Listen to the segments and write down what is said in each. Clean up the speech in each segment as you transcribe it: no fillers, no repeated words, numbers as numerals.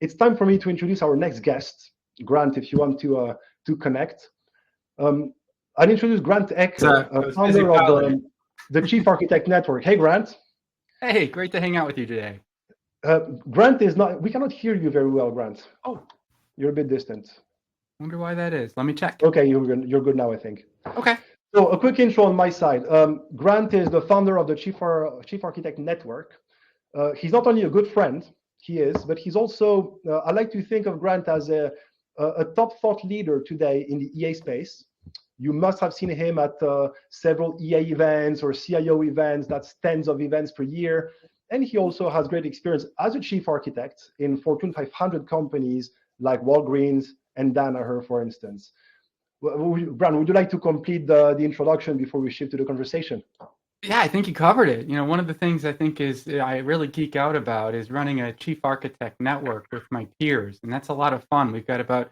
it's time for me to introduce our next guest. Grant, if you want to connect. I'll introduce Grant Ecker, I was busy founder of piloting. the Chief Architect Network. Hey, Grant. Hey, great to hang out with you today. Grant is not, we cannot hear you very well, Grant. Oh, You're a bit distant. wonder why that is. Let me check. Okay, you're good now, I think. Okay. So a quick intro on my side. Grant is the founder of the Chief Architect Network. He's not only a good friend, but he's also, I like to think of Grant as a top thought leader today in the EA space. You must have seen him at several EA events or CIO events. That's tens of events per year. And he also has great experience as a chief architect in Fortune 500 companies like Walgreens and Danaher, for instance. Grant, would you like to complete the introduction before we shift to the conversation? Yeah, I think you covered it. One of the things I think is I really geek out about is running a chief architect network with my peers. And that's a lot of fun. We've got about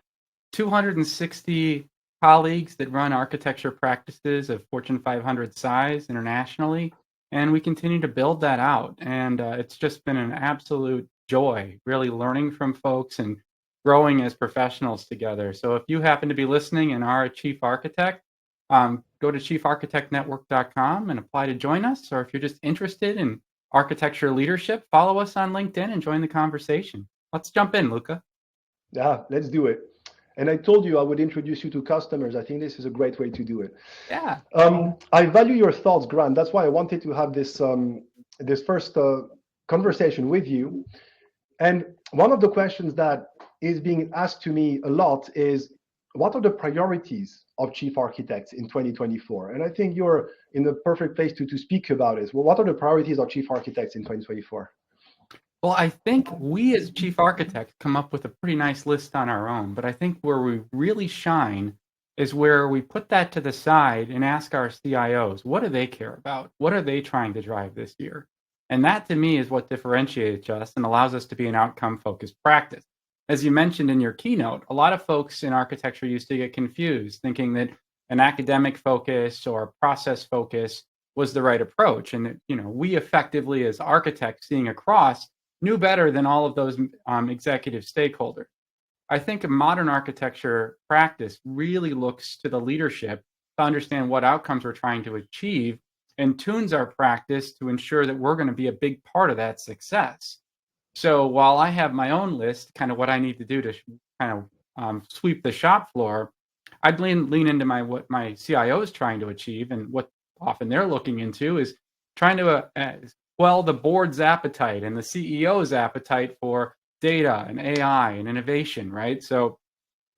260 colleagues that run architecture practices of Fortune 500 size internationally. And we continue to build that out. And it's just been an absolute joy, really learning from folks and growing as professionals together. So if you happen to be listening and are a chief architect, go to chiefarchitectnetwork.com and apply to join us. Or if you're just interested in architecture leadership, follow us on LinkedIn and join the conversation. Let's jump in, Luca. Yeah, let's do it. And I told you I would introduce you to customers. I think this is a great way to do it. Yeah. I value your thoughts, Grant. That's why I wanted to have this first conversation with you. And one of the questions that is being asked to me a lot is, what are the priorities of chief architects in 2024? And I think you're in the perfect place to speak about it. Well, what are the priorities of chief architects in 2024? Well, I think we as chief architects come up with a pretty nice list on our own, but I think where we really shine is where we put that to the side and ask our CIOs, what do they care about? What are they trying to drive this year? And that to me is what differentiates us and allows us to be an outcome-focused practice. As you mentioned in your keynote, a lot of folks in architecture used to get confused, thinking that an academic focus or a process focus was the right approach. And that, we effectively as architects seeing across knew better than all of those executive stakeholders. I think a modern architecture practice really looks to the leadership to understand what outcomes we're trying to achieve and tunes our practice to ensure that we're going to be a big part of that success. So while I have my own list, kind of what I need to do to kind of sweep the shop floor, I'd lean into what my CIO is trying to achieve, and what often they're looking into is trying to quell the board's appetite and the CEO's appetite for data and AI and innovation, right? So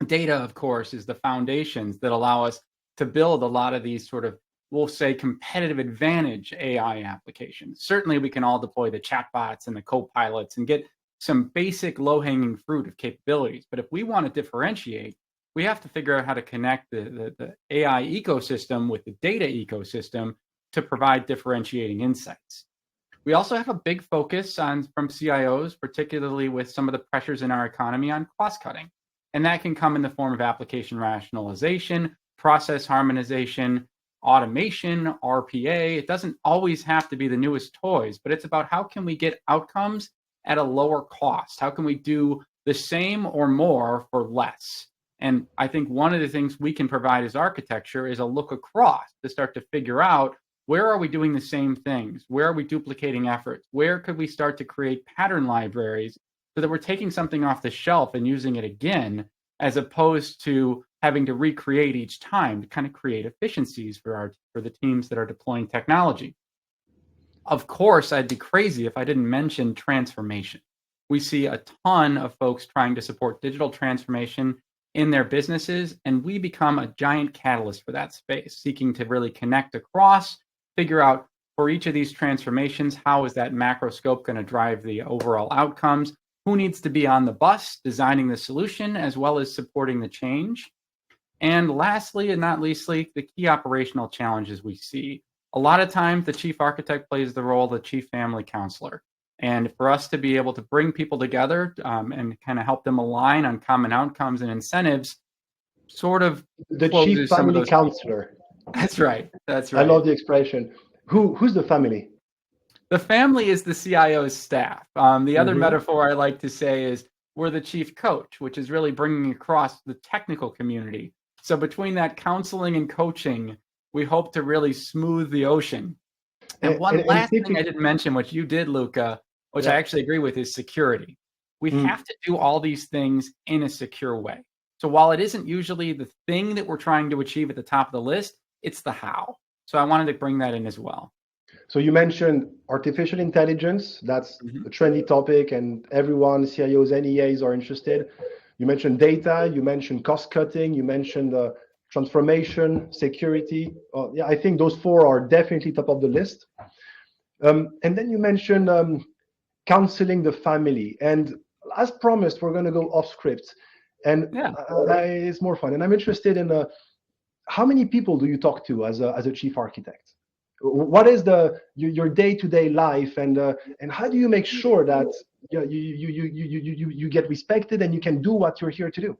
data, of course, is the foundations that allow us to build a lot of these sort of, we'll say, competitive advantage AI applications. Certainly, we can all deploy the chatbots and the co-pilots and get some basic low-hanging fruit of capabilities. But if we want to differentiate, we have to figure out how to connect the AI ecosystem with the data ecosystem to provide differentiating insights. We also have a big focus from CIOs, particularly with some of the pressures in our economy on cost cutting. And that can come in the form of application rationalization, process harmonization, automation, RPA. It doesn't always have to be the newest toys, but it's about how can we get outcomes at a lower cost? How can we do the same or more for less? And I think one of the things we can provide as architecture is a look across to start to figure out, where are we doing the same things? Where are we duplicating efforts? Where could we start to create pattern libraries so that we're taking something off the shelf and using it again, as opposed to having to recreate each time to kind of create efficiencies for the teams that are deploying technology. Of course, I'd be crazy if I didn't mention transformation. We see a ton of folks trying to support digital transformation in their businesses, and we become a giant catalyst for that space, seeking to really connect across, figure out for each of these transformations, how is that macro scope going to drive the overall outcomes? Who needs to be on the bus designing the solution as well as supporting the change? And lastly, and not leastly, the key operational challenges we see. A lot of times the chief architect plays the role of the chief family counselor. And for us to be able to bring people together and kind of help them align on common outcomes and incentives, sort of the chief family counselor. That's right. That's right. I love the expression. Who's the family? The family is the CIO's staff. The other metaphor I like to say is we're the chief coach, which is really bringing across the technical community. So between that counseling and coaching, we hope to really smooth the ocean. And one last thing I didn't mention, which you did, Luca, which I actually agree with, is security. We have to do all these things in a secure way. So while it isn't usually the thing that we're trying to achieve at the top of the list, it's the how. So I wanted to bring that in as well. So you mentioned artificial intelligence. That's a trendy topic, and everyone, CIOs, NEAs are interested. You mentioned data. You mentioned cost cutting. You mentioned transformation, security. Yeah, I think those four are definitely top of the list. And then you mentioned counseling the family. And as promised, we're going to go off script, and it's more fun. And I'm interested in how many people do you talk to as a chief architect? What is your day-to-day life, and how do you make sure that you get respected and you can do what you're here to do?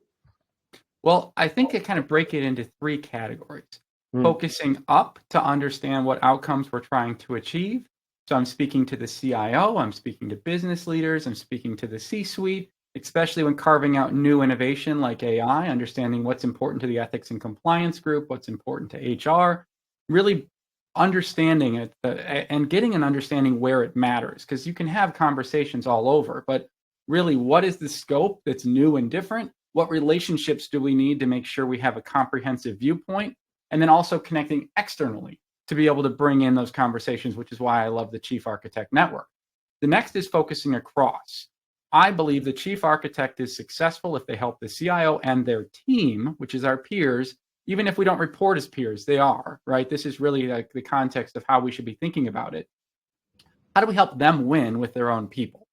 Well, I think I kind of break it into three categories. Focusing up to understand what outcomes we're trying to achieve. So I'm speaking to the CIO, I'm speaking to business leaders, I'm speaking to the C-suite, especially when carving out new innovation like AI, understanding what's important to the ethics and compliance group, what's important to HR, really understanding it and getting an understanding where it matters, because you can have conversations all over, but really, what is the scope that's new and different? What relationships do we need to make sure we have a comprehensive viewpoint? And then also connecting externally to be able to bring in those conversations, which is why I love the Chief Architect Network. The next is focusing across. I believe the chief architect is successful if they help the CIO and their team, which is our peers. Even if we don't report as peers, they are, right? This is really like the context of how we should be thinking about it. How do we help them win with their own people?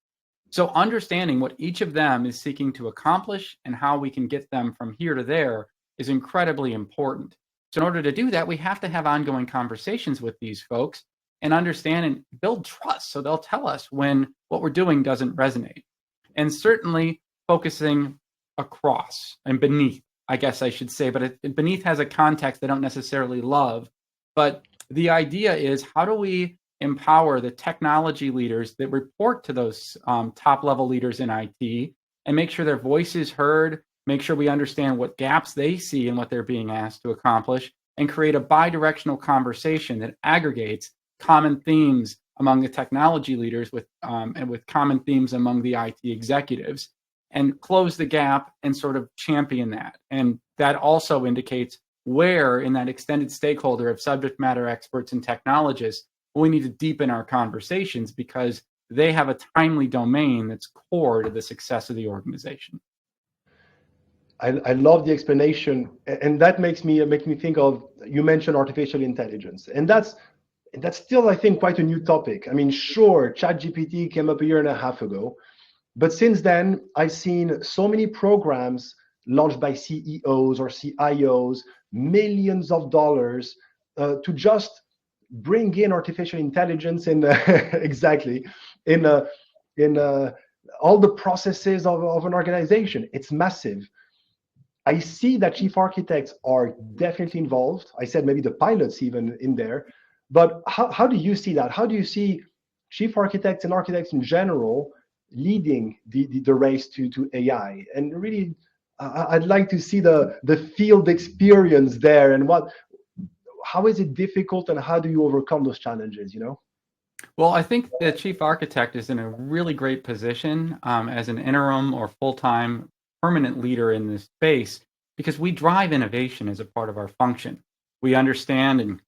So understanding what each of them is seeking to accomplish and how we can get them from here to there is incredibly important. So in order to do that, we have to have ongoing conversations with these folks and understand and build trust. So they'll tell us when what we're doing doesn't resonate. And certainly focusing across and beneath, I guess I should say, but beneath has a context I don't necessarily love. But the idea is, how do we empower the technology leaders that report to those top level leaders in IT and make sure their voice is heard, make sure we understand what gaps they see in what they're being asked to accomplish, and create a bi-directional conversation that aggregates common themes among the technology leaders and with common themes among the IT executives, and close the gap and sort of champion that. And that also indicates where in that extended stakeholder of subject matter experts and technologists, we need to deepen our conversations because they have a timely domain that's core to the success of the organization. I love the explanation, and that makes me think of, you mentioned artificial intelligence, and that's still, I think, quite a new topic. I mean, sure, ChatGPT came up a year and a half ago, but since then, I've seen so many programs launched by CEOs or CIOs, millions of dollars to just bring in artificial intelligence in exactly in all the processes of an organization. It's massive. I see that chief architects are definitely involved. I said maybe the pilots even in there. But how do you see that? How do you see chief architects and architects in general leading the race to AI? And really, I'd like to see the field experience there, and how is it difficult, and how do you overcome those challenges, Well, I think the chief architect is in a really great position as an interim or full-time permanent leader in this space, because we drive innovation as a part of our function. We understand and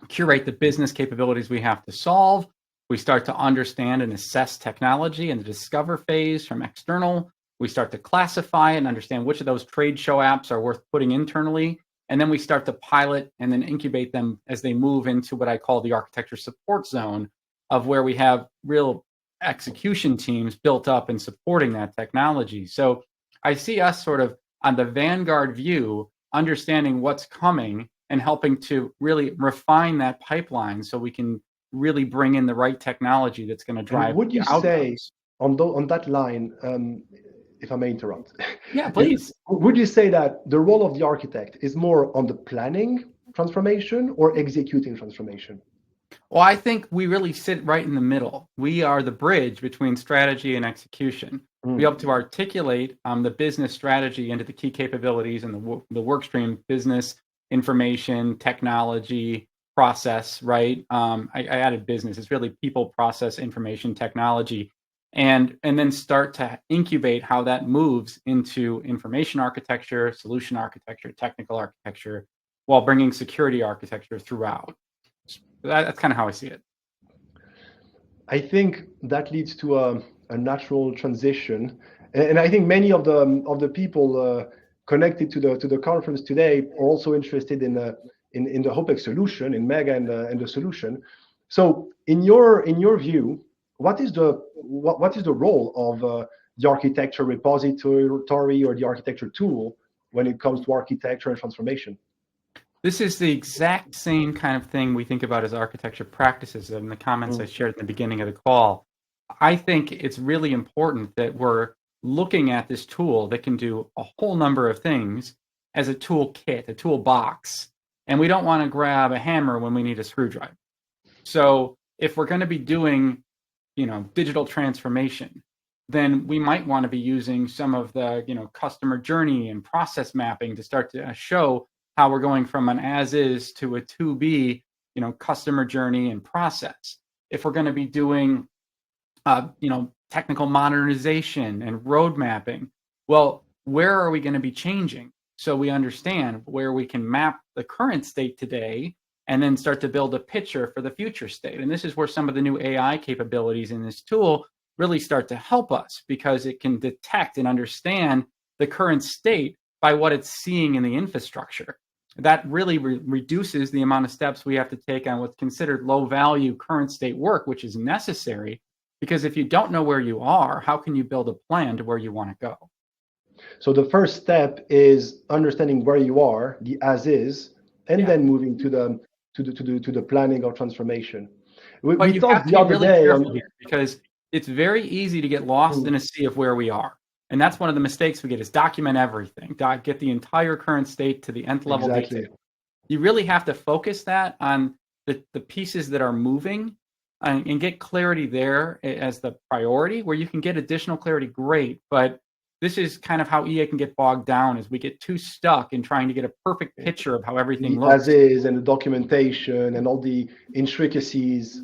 curate the business capabilities we have to solve. We start to understand and assess technology in the discover phase from external. We start to classify and understand which of those trade show apps are worth putting internally. And then we start to pilot and then incubate them as they move into what I call the architecture support zone, of where we have real execution teams built up and supporting that technology. So I see us sort of on the vanguard view, understanding what's coming and helping to really refine that pipeline so we can really bring in the right technology that's going to drive. And would you say on that line, if I may interrupt? Yeah, please. Would you say that the role of the architect is more on the planning transformation or executing transformation? Well, I think we really sit right in the middle. We are the bridge between strategy and execution. We help to articulate the business strategy into the key capabilities and the work stream: business, information, technology, process, right? I added business. It's really people, process, information, technology, and then start to incubate how that moves into information architecture, solution architecture, technical architecture, while bringing security architecture throughout. That's kind of how I see it. I think that leads to a natural transition, and I think many of the people connected to the conference today are also interested in the HOPEX solution, in Mega and the solution. So, in your view, what is the role of the architecture repository or the architecture tool when it comes to architecture and transformation? This is the exact same kind of thing we think about as architecture practices in the comments I shared at the beginning of the call. I think it's really important that we're looking at this tool that can do a whole number of things as a toolkit, a toolbox, and we don't want to grab a hammer when we need a screwdriver. So if we're going to be doing, digital transformation, then we might want to be using some of the, customer journey and process mapping to start to show how we're going from an as is to a to be, customer journey and process. If we're going to be doing, technical modernization and road mapping, well, where are we going to be changing? So we understand where we can map the current state today and then start to build a picture for the future state. And this is where some of the new AI capabilities in this tool really start to help us, because it can detect and understand the current state by what it's seeing in the infrastructure. That really reduces the amount of steps we have to take on what's considered low value current state work, which is necessary, because if you don't know where you are, how can you build a plan to where you want to go? So the first step is understanding where you are, the as is, and then moving to the planning or transformation. But you talked have to the be other really day careful here, because it's very easy to get lost in a sea of where we are. And that's one of the mistakes we get, is document everything, get the entire current state to the nth level detail. You really have to focus that on the pieces that are moving and get clarity there as the priority. Where you can get additional clarity, great. But this is kind of how EA can get bogged down, is we get too stuck in trying to get a perfect picture of how everything looks. As is, and the documentation and all the intricacies.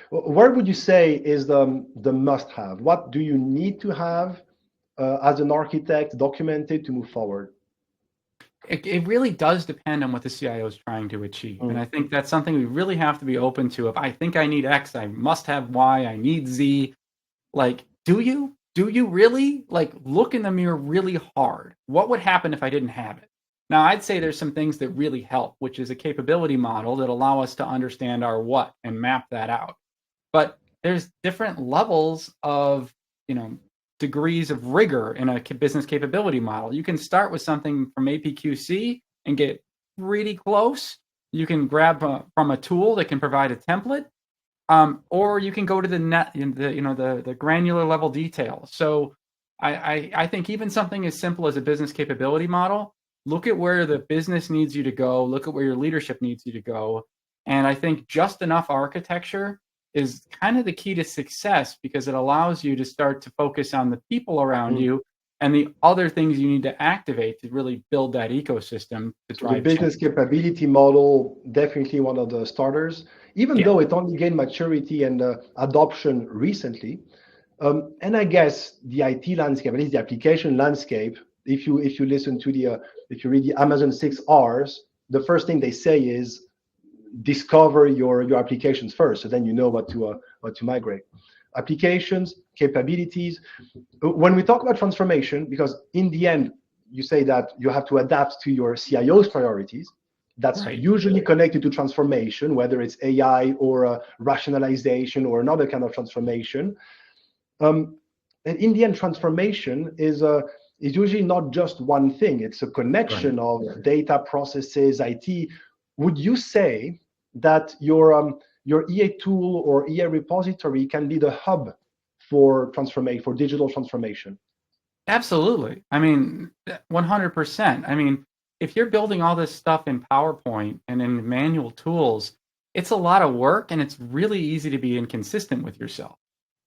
Where would you say is the must-have? What do you need to have as an architect documented to move forward? It really does depend on what the CIO is trying to achieve. And I think that's something we really have to be open to. If I think I need X, I must have Y, I need Z. Like, do you? Do you really? Like, look in the mirror really hard. What would happen if I didn't have it? Now, I'd say there's some things that really help, which is a capability model that allow us to understand our what and map that out. But there's different levels of, degrees of rigor in a business capability model. You can start with something from APQC and get pretty close. You can grab from a tool that can provide a template, or you can go to the granular level detail. So I think even something as simple as a business capability model, look at where the business needs you to go, look at where your leadership needs you to go. And I think just enough architecture is kind of the key to success, because it allows you to start to focus on the people around you and the other things you need to activate to really build that ecosystem to drive the business capability model, definitely one of the starters, even though it only gained maturity and adoption recently. And I guess the IT landscape, at least the application landscape, if you listen to if you read the Amazon 6 R's, the first thing they say is discover your applications first, so then you know what to migrate. Applications, capabilities. When we talk about transformation, because in the end you say that you have to adapt to your CIO's priorities, that's usually connected to transformation, whether it's AI or rationalization or another kind of transformation. And in the end, transformation is usually not just one thing. It's a connection of data, processes, IT. Would you say that your EA tool or EA repository can be the hub for digital transformation? Absolutely. I mean, 100%. I mean, if you're building all this stuff in PowerPoint and in manual tools, it's a lot of work and it's really easy to be inconsistent with yourself.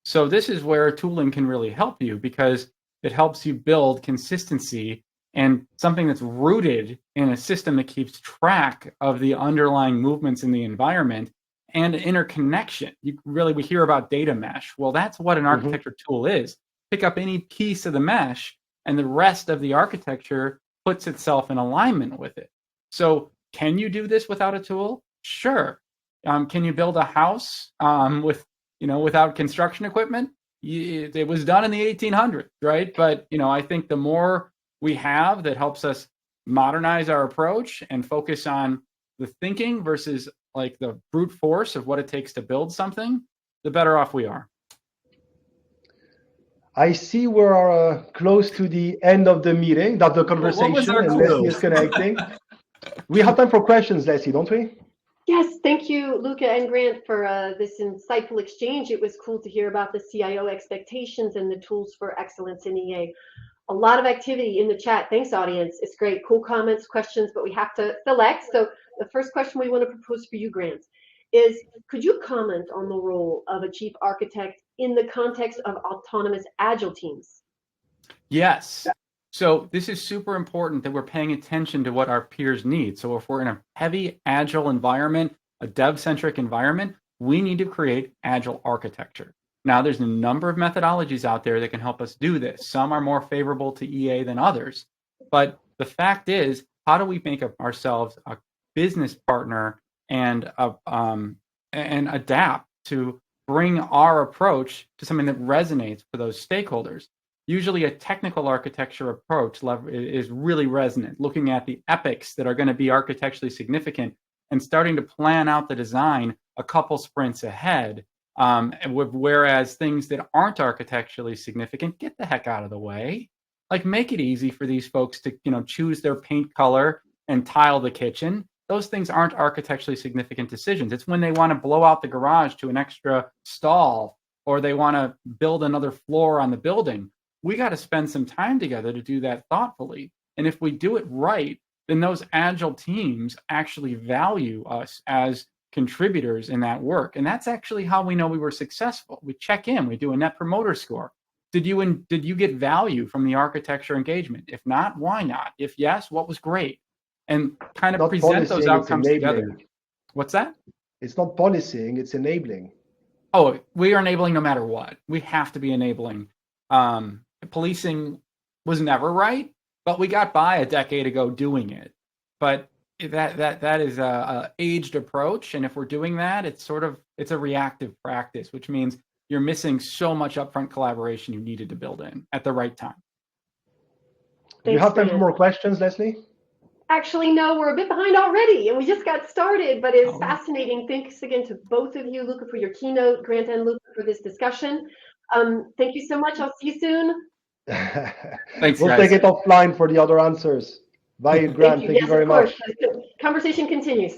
So this is where tooling can really help you because it helps you build consistency and something that's rooted in a system that keeps track of the underlying movements in the environment and interconnection. We hear about data mesh. Well, that's what an architecture tool is. Pick up any piece of the mesh and the rest of the architecture puts itself in alignment with it. So can you do this without a tool? Sure. Can you build a house without construction equipment? It was done in the 1800s, right? But I think the more we have that helps us modernize our approach and focus on the thinking versus like the brute force of what it takes to build something, the better off we are. I see we're close to the end of the meeting, that the conversation, and Leslie is connecting. We have time for questions, Leslie, don't we? Yes, thank you, Luca and Grant, for this insightful exchange. It was cool to hear about the CIO expectations and the tools for excellence in EA. A lot of activity in the chat. Thanks, audience. It's great. Cool comments, questions, but we have to select. So the first question we want to propose for you, Grant, is could you comment on the role of a chief architect in the context of autonomous agile teams? Yes. So this is super important that we're paying attention to what our peers need. So if we're in a heavy agile environment, a dev-centric environment, we need to create agile architecture. Now, there's a number of methodologies out there that can help us do this. Some are more favorable to EA than others. But the fact is, how do we make ourselves a business partner and adapt to bring our approach to something that resonates for those stakeholders? Usually a technical architecture approach is really resonant, looking at the epics that are going to be architecturally significant and starting to plan out the design a couple sprints ahead. Whereas things that aren't architecturally significant, get the heck out of the way. Like, make it easy for these folks to choose their paint color and tile the kitchen. Those things aren't architecturally significant decisions. It's when they want to blow out the garage to an extra stall or they want to build another floor on the building. We got to spend some time together to do that thoughtfully. And if we do it right, then those agile teams actually value us as contributors in that work. And that's actually how we know we were successful. We check in, we do a net promoter score. Did you get value from the architecture engagement? If not, why not? If yes, what was great? And kind of not present policing, those outcomes together. What's that? It's not policing, it's enabling. Oh, we are enabling no matter what. We have to be enabling. Policing was never right, but we got by a decade ago doing it. But that is a aged approach, and if we're doing that, it's a reactive practice, which means you're missing so much upfront collaboration you needed to build in at the right time. Do you have time for more questions, Leslie? Actually, no, we're a bit behind already, and we just got started, but it's fascinating. Thanks again to both of you, Luca, for your keynote, Grant and Luca for this discussion. Thank you so much. I'll see you soon. Thanks, we'll guys. take it offline for the other answers. Bye, Grant. Thank you very much. Conversation continues.